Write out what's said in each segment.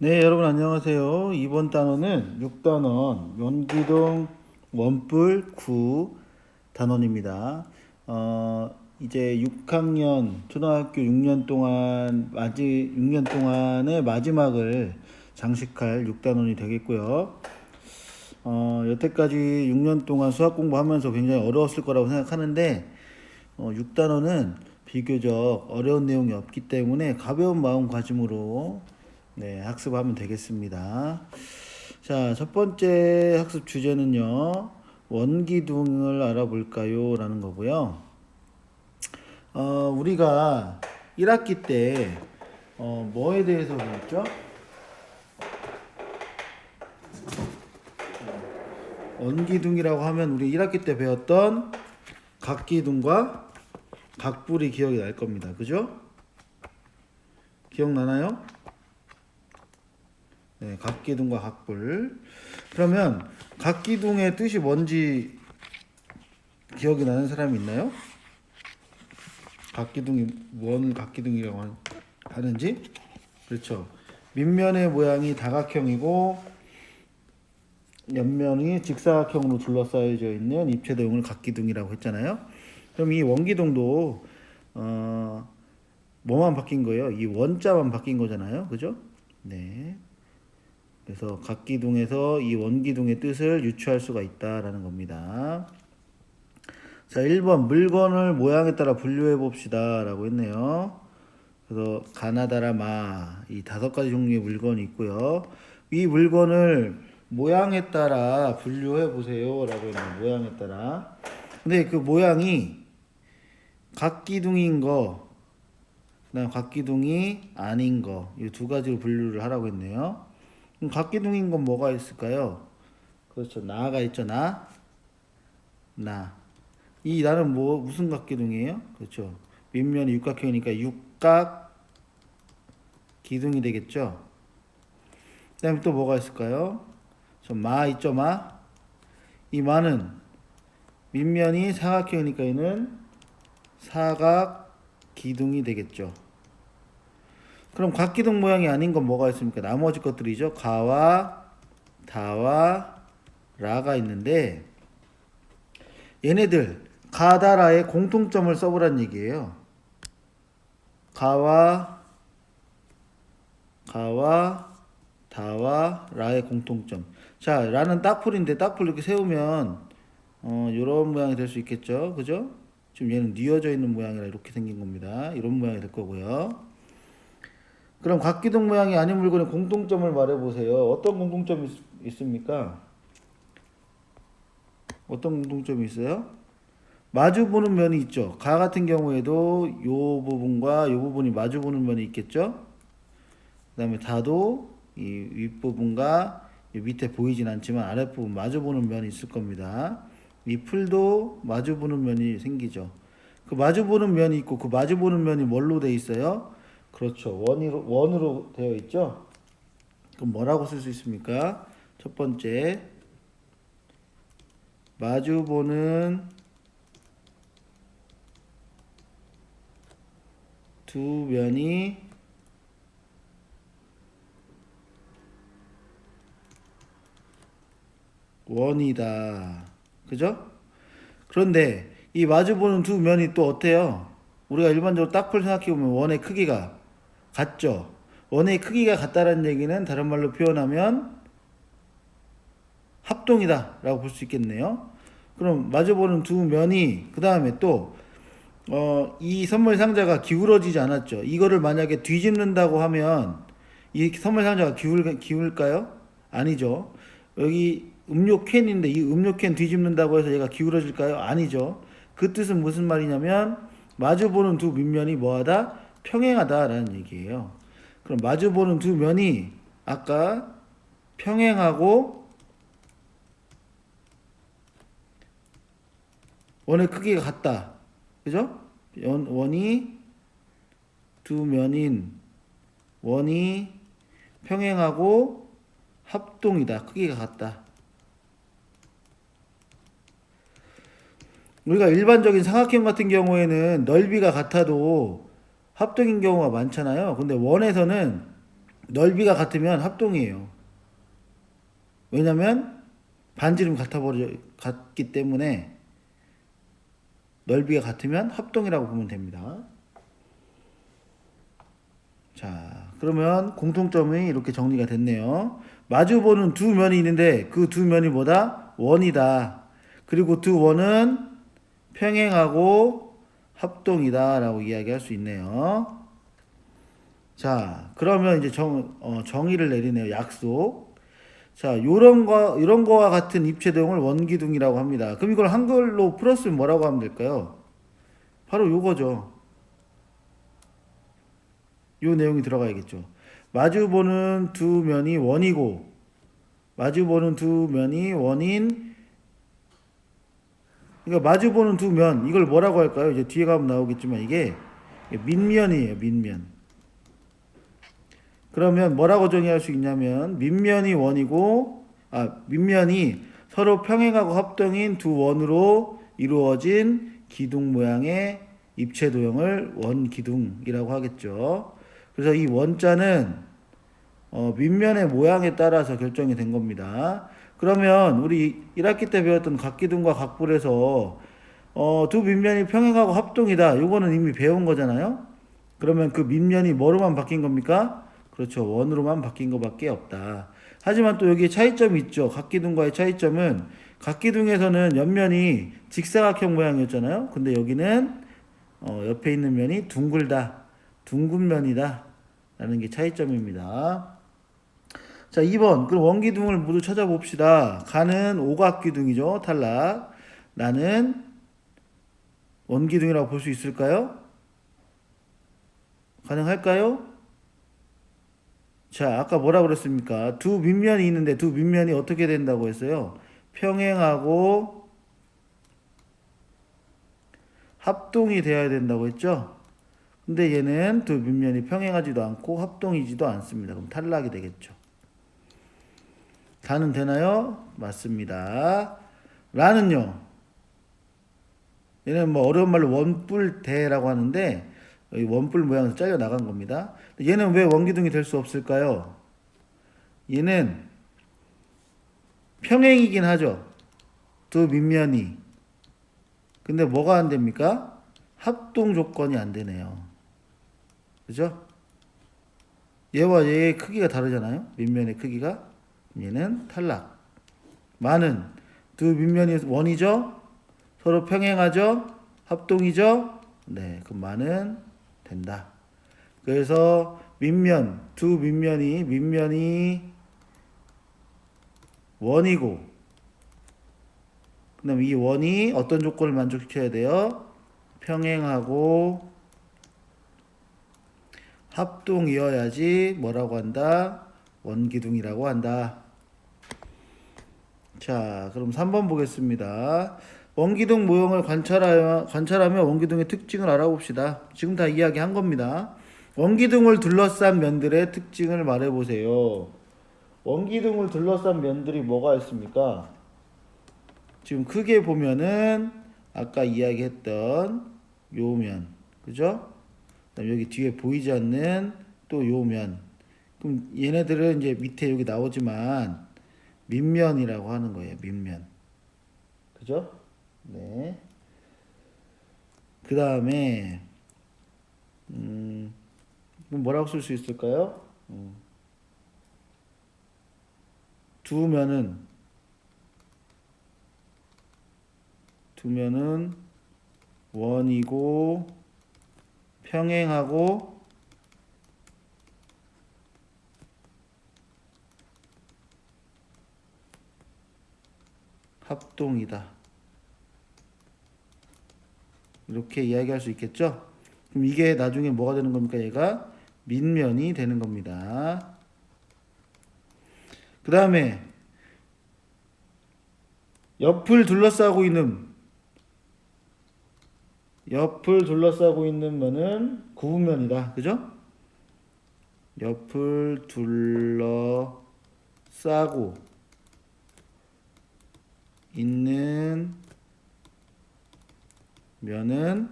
네, 여러분 안녕하세요. 이번 단원은 6단원 연기동 원뿔 9 단원입니다. 이제 6학년 초등학교 6년 동안 6년 동안의 마지막을 장식할 6단원이 되겠고요. 여태까지 6년 동안 수학 공부하면서 굉장히 어려웠을 거라고 생각하는데 6단원은 비교적 어려운 내용이 없기 때문에 가벼운 마음가짐으로 학습하면 되겠습니다. 자, 첫 번째 학습 주제는요. 원기둥을 알아볼까요? 라는 거고요. 우리가 1학기 때 뭐에 대해서 배웠죠? 원기둥이라고 하면 우리 1학기 때 배웠던 각기둥과 각불이 기억이 날 겁니다. 그죠? 기억나나요? 네, 각기둥과 각불. 그러면 각기둥의 뜻이 뭔지 기억이 나는 사람이 있나요? 각기둥이 뭔 각기둥이라고 하는지? 그렇죠. 밑면의 모양이 다각형이고 옆면이 직사각형으로 둘러싸여져 있는 입체도형을 각기둥이라고 했잖아요. 그럼 이 원기둥도 뭐만 바뀐 거예요? 이 원자만 바뀐 거잖아요. 그죠? 네. 그래서 각기둥에서 이 원기둥의 뜻을 유추할 수가 있다라는 겁니다. 자, 1번 물건을 모양에 따라 분류해 봅시다 라고 했네요. 그래서 가나다라 마, 이 5가지 종류의 물건이 있고요. 이 물건을 모양에 따라 분류해 보세요 라고 했네요. 모양에 따라. 근데 그 모양이 각기둥인 거, 그다음 각기둥이 아닌 거, 이 두 가지로 분류를 하라고 했네요. 그럼 각기둥인 건 뭐가 있을까요? 그렇죠. 나가 있죠. 나. 이 나는 무슨 각기둥이에요? 그렇죠. 밑면이 육각형이니까 육각 기둥이 되겠죠. 그다음에 또 뭐가 있을까요? 마 있죠. 이 마는 밑면이 사각형이니까 얘는 사각 기둥이 되겠죠. 그럼 각기둥 모양이 아닌 건 뭐가 있습니까? 나머지 것들이죠. 가와 다와 라가 있는데 얘네들 가다라의 공통점을 써보란 얘기예요. 가와 다와 라의 공통점. 자, 라는 딱풀인데 딱풀 이렇게 세우면 이런 모양이 될 수 있겠죠. 그죠? 지금 얘는 뉘어져 있는 모양이라 이렇게 생긴 겁니다. 이런 모양이 될 거고요. 그럼 각기둥 모양이 아닌 물건의 공통점을 말해보세요. 어떤 공통점이 있습니까? 어떤 공통점이 있어요? 마주보는 면이 있죠. 가 같은 경우에도 요 부분과 요 부분이 마주보는 면이 있겠죠. 그 다음에 다도 이 윗부분과 이 밑에 보이진 않지만 아랫부분 마주보는 면이 있을 겁니다. 이 풀도 마주보는 면이 생기죠. 그 마주보는 면이 있고 그 마주보는 면이 뭘로 되어 있어요? 그렇죠. 원으로 되어 있죠. 그럼 뭐라고 쓸 수 있습니까? 첫 번째, 마주보는 두 면이 원이다. 그죠? 그런데 이 마주보는 두 면이 또 어때요? 우리가 일반적으로 딱풀 생각해보면 원의 크기가 같죠? 원의 크기가 같다는 얘기는 다른 말로 표현하면 합동이다 라고 볼 수 있겠네요. 그럼 마주보는 두 면이 그 다음에 또 이 선물 상자가 기울어지지 않았죠. 이거를 만약에 뒤집는다고 하면 이 선물 상자가 기울까요? 아니죠. 여기 음료 캔인데 이 음료 캔 뒤집는다고 해서 얘가 기울어질까요? 아니죠. 그 뜻은 무슨 말이냐면 마주보는 두 밑면이 뭐하다? 평행하다라는 얘기예요. 그럼 마주보는 두 면이 아까 평행하고 원의 크기가 같다. 그죠? 원이 두 면인 원이 평행하고 합동이다. 크기가 같다. 우리가 일반적인 삼각형 같은 경우에는 넓이가 같아도 합동인 경우가 많잖아요. 근데 원에서는 넓이가 같으면 합동이에요. 왜냐면 반지름 같기 때문에 넓이가 같으면 합동이라고 보면 됩니다. 자, 그러면 공통점이 이렇게 정리가 됐네요. 마주보는 두 면이 있는데 그 두 면이 뭐다? 원이다. 그리고 두 원은 평행하고 합동이다 라고 이야기할 수 있네요. 자, 그러면 이제 정의를 내리네요. 약속. 자, 이런 거와 같은 입체도형을 원기둥이라고 합니다. 그럼 이걸 한글로 풀었으면 뭐라고 하면 될까요? 바로 요거죠. 요 내용이 들어가야겠죠. 마주보는 두 면이 원이고, 마주보는 두 면이 원인, 그러니까 마주보는 두 면, 이걸 뭐라고 할까요? 이제 뒤에 가면 나오겠지만 이게 민면이에요, 민면. 그러면 뭐라고 정의할 수 있냐면, 민면이 원이고, 민면이 서로 평행하고 합동인 두 원으로 이루어진 기둥 모양의 입체 도형을 원기둥이라고 하겠죠. 그래서 이 원자는 밑면의 모양에 따라서 결정이 된 겁니다. 그러면 우리 1학기 때 배웠던 각기둥과 각불에서 두 밑면이 평행하고 합동이다. 요거는 이미 배운 거잖아요. 그러면 그 밑면이 뭐로만 바뀐 겁니까? 그렇죠. 원으로만 바뀐 것밖에 없다. 하지만 또 여기에 차이점이 있죠. 각기둥과의 차이점은 각기둥에서는 옆면이 직사각형 모양이었잖아요. 근데 여기는 옆에 있는 면이 둥글다. 둥근 면이다. 라는 게 차이점입니다. 자, 2번. 그럼 원기둥을 모두 찾아봅시다. 가는 오각기둥이죠. 탈락. 나는 원기둥이라고 볼 수 있을까요? 가능할까요? 자, 아까 뭐라 그랬습니까? 두 밑면이 있는데 두 밑면이 어떻게 된다고 했어요? 평행하고 합동이 되어야 된다고 했죠? 근데 얘는 두 밑면이 평행하지도 않고 합동이지도 않습니다. 그럼 탈락이 되겠죠. 다는 되나요? 맞습니다. 라는요. 얘는 뭐 어려운 말로 원뿔대라고 하는데 원뿔 모양에서 잘려 나간 겁니다. 얘는 왜 원기둥이 될 수 없을까요? 얘는 평행이긴 하죠. 두 밑면이. 근데 뭐가 안 됩니까? 합동 조건이 안 되네요. 그죠? 얘와 얘의 크기가 다르잖아요. 밑면의 크기가. 얘는 탈락. 많은 두 밑면이 원이죠. 서로 평행하죠. 합동이죠. 네, 그럼 많은 된다. 그래서 두 밑면이 원이고, 그다음 이 원이 어떤 조건을 만족시켜야 돼요? 평행하고 합동이어야지 뭐라고 한다? 원기둥이라고 한다. 자, 그럼 3번 보겠습니다. 원기둥 모형을 관찰하며 원기둥의 특징을 알아봅시다. 지금 다 이야기한 겁니다. 원기둥을 둘러싼 면들의 특징을 말해보세요. 원기둥을 둘러싼 면들이 뭐가 있습니까? 지금 크게 보면은 아까 이야기했던 요 면, 그죠? 그다음 여기 뒤에 보이지 않는 또 요 면. 그럼 얘네들은 이제 밑에 여기 나오지만 밑면이라고 하는 거예요. 밑면. 그죠? 네. 그 다음에 뭐라고 쓸 수 있을까요? 두 면은 원이고 평행하고 합동이다. 이렇게 이야기할 수 있겠죠? 그럼 이게 나중에 뭐가 되는 겁니까? 얘가 밑면이 되는 겁니다. 그 다음에 옆을 둘러싸고 있는 면은 구분면이다. 그죠? 옆을 둘러싸고 있는 면은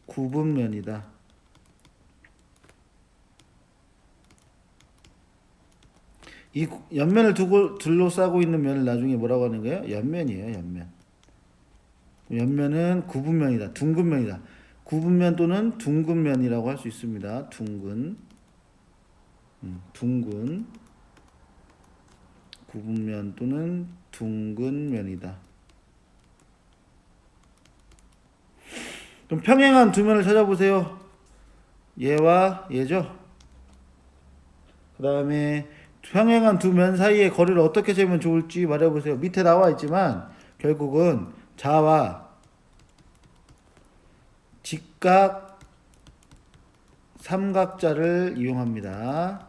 구분면이다. 이 옆면을 두고 둘러싸고 있는 면을 나중에 뭐라고 하는 거예요? 옆면이에요, 옆면. 옆면은 구분면이다, 둥근면이다. 구분면 또는 둥근면이라고 할 수 있습니다. 둥근, 구분면 또는 둥근면이다. 그럼 평행한 두 면을 찾아보세요. 얘와 얘죠. 그 다음에 평행한 두 면 사이의 거리를 어떻게 재면 좋을지 말해보세요. 밑에 나와 있지만 결국은 자와 직각 삼각자를 이용합니다.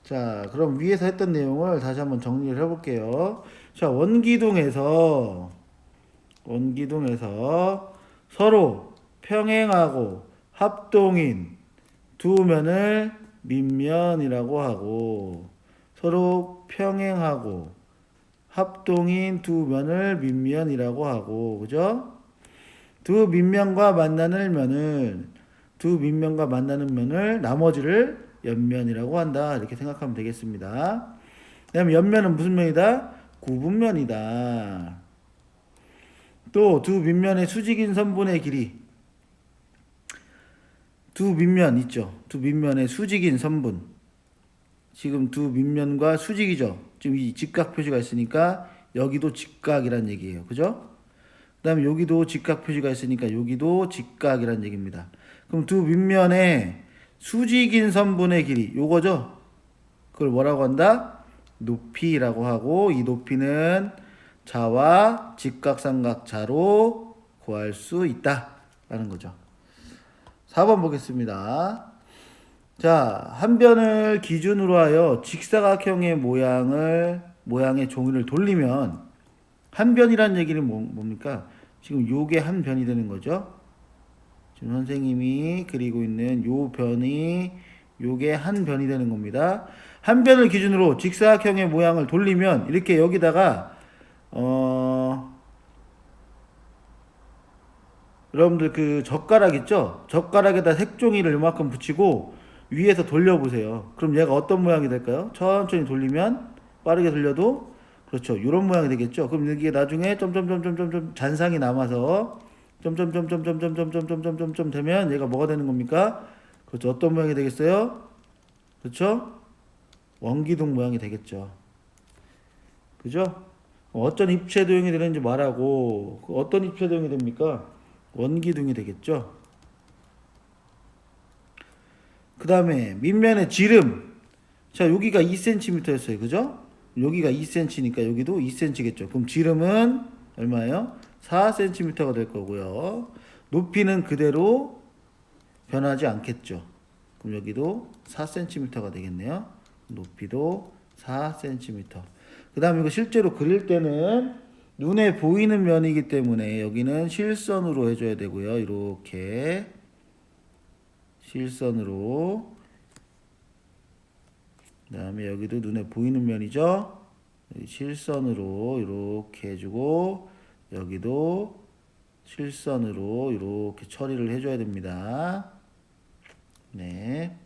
자, 그럼 위에서 했던 내용을 다시 한번 정리를 해볼게요. 자, 원기둥에서 서로 평행하고 합동인 두 면을 밑면이라고 하고, 서로 평행하고 합동인 두 면을 밑면이라고 하고, 그죠? 두 밑면과 만나는 면을 나머지를 옆면이라고 한다. 이렇게 생각하면 되겠습니다. 그다음에 옆면은 무슨 면이다? 구분면이다. 또 두 밑면의 수직인 선분의 길이, 두 밑면 있죠. 두 밑면의 수직인 선분. 지금 두 밑면과 수직이죠. 지금 이 직각 표시가 있으니까 여기도 직각이란 얘기예요. 그죠? 그 다음에 여기도 직각 표시가 있으니까 여기도 직각이란 얘기입니다. 그럼 두 밑면의 수직인 선분의 길이 요거죠. 그걸 뭐라고 한다? 높이라고 하고, 이 높이는 자와 직각삼각자로 구할 수 있다 라는 거죠. 4번 보겠습니다. 자, 한 변을 기준으로 하여 직사각형의 모양의 종이를 돌리면, 한 변이라는 얘기는 뭡니까? 지금 요게 한 변이 되는 거죠. 지금 선생님이 그리고 있는 요 변이 요게 한 변이 되는 겁니다. 한 변을 기준으로 직사각형의 모양을 돌리면 이렇게 여기다가 여러분들 그 젓가락 있죠? 젓가락에다 색종이를 이만큼 붙이고 위에서 돌려보세요. 그럼 얘가 어떤 모양이 될까요? 천천히 돌리면, 빠르게 돌려도 그렇죠. 이런 모양이 되겠죠. 그럼 여기에 나중에 점점점점점점 잔상이 남아서 점점점점점점점점점점 되면 얘가 뭐가 되는 겁니까? 그렇죠. 어떤 모양이 되겠어요? 그렇죠? 원기둥 모양이 되겠죠. 그죠? 어떤 입체 도형이 되는지 말하고, 어떤 입체 도형이 됩니까? 원기둥이 되겠죠. 그 다음에 밑면의 지름. 자, 여기가 2cm였어요. 그죠? 여기가 2cm니까 여기도 2cm겠죠. 그럼 지름은 얼마예요? 4cm가 될 거고요. 높이는 그대로 변하지 않겠죠. 그럼 여기도 4cm가 되겠네요. 높이도 4cm. 그 다음에 이거 실제로 그릴 때는 눈에 보이는 면이기 때문에 여기는 실선으로 해줘야 되고요. 이렇게 실선으로. 그 다음에 여기도 눈에 보이는 면이죠. 실선으로 이렇게 해주고, 여기도 실선으로 이렇게 처리를 해줘야 됩니다. 네,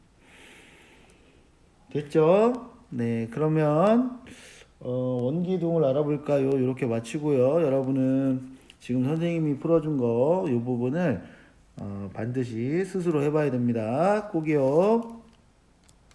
됐죠? 네, 그러면 원기둥을 알아볼까요? 이렇게 마치고요. 여러분은 지금 선생님이 풀어준 거 이 부분을 반드시 스스로 해봐야 됩니다. 꼭이요.